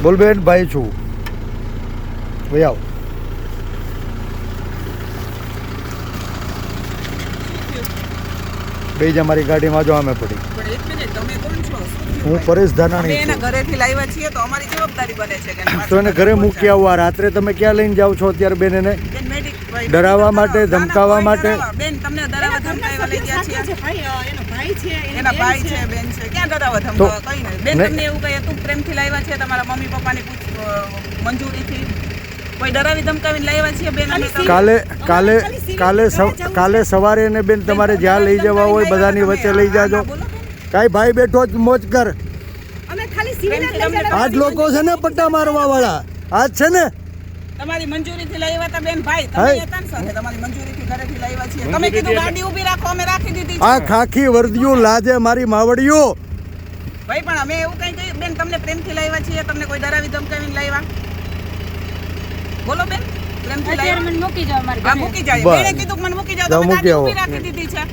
બોલ બેન ભાઈ છું ભાઈ આવ બે જ અમારી ગાડીમાં જો અમે પડી હું પરેશ ધાનાણી છું ઘરેથી લાવ્યા છીએ તો અમારી જવાબદારી બને છે કે તો એને ઘરે મૂકી આવવા રાત્રે તમે ક્યાં લઈને જાઓ છો અત્યારે બેન એને ડરાવવા માટે ધમકાવવા માટે બેન તમને ડરાવવા ધમકાવવા લઈ ગયા છીએ એના ભાઈ છે બેન છે ક્યાં ડરાવવા ધમકાવવા કઈ નહીં બેન તમને એવું કહે તું પ્રેમથી લાવ્યા છે તમારા મમ્મી પપ્પાની મંજૂરીથી કોઈ ડરાવી ધમકાવીને લાવ્યા છીએ બેન કાલે સવારે એને બેન તમારે જ્યાં લઈ જવા હોય બધાની વચ્ચે લઈ જાજો કાંઈ ભાઈ બેઠો જ મોજ કર આજ લોકો છે ને પટ્ટા મારવા વાળા આજ છે ને તમારી મંજૂરીથી લાવ્યા હતા બેન ભાઈ તમે હતા ને સાથે તમારી મંજૂરીથી ઘરેથી લાવ્યા છીએ તમે કીધું ગાડી ઊભી રાખો અમે રાખી દીધી આ ખાખી વર્દિયું લાજે મારી માવડિયો ભાઈ પણ અમે એવું કઈ કહ્યું બેન તમને પ્રેમથી લાવ્યા છીએ તમને કોઈ ડરાવી ધમકાવીને લાવ્યા બોલો બેન પ્રેમથી લાવ્યા મને મૂકી જાવ મારી હા મૂકી જાય બેને કીધું મને મૂકી જાવ તમે ગાડી ઊભી રાખી દીધી છે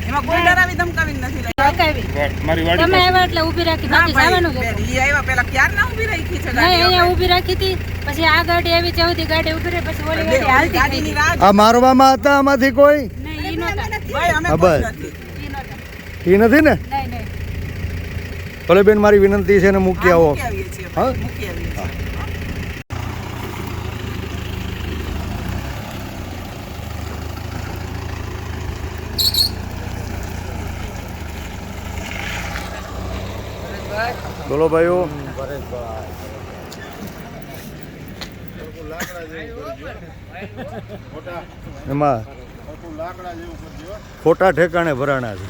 એમાં કોઈ ડરાવી ધમકાવીને નથી લાવી મારી વાડી તમે આવ્યા એટલે ઊભી રાખી બાકી જવાનું છે ઈ આવ્યા પહેલા ક્યાર ના ઊભી રાખી છે ગાડી અહીંયા ઊભી રાખી હતી પછી આ ગાડી આવી ચૌથી ગાડી ઊભી રહી પછી ઓલી ગાડી હાલતી ગાડીની રાહ આ મારવામાં હતા આમાંથી કોઈ નહીં ઈ નહોતા ભાઈ અમે બસ ઈ નહોતા ઈ નથી ને નહીં ભલે બેન મારી વિનંતી છે ને મૂકી આવો મૂકી આવીએ છીએ હા મૂકી આવીએ છીએ બોલો ભાઈઓ એમાં ખોટા ઠેકાણે ભરાણા છે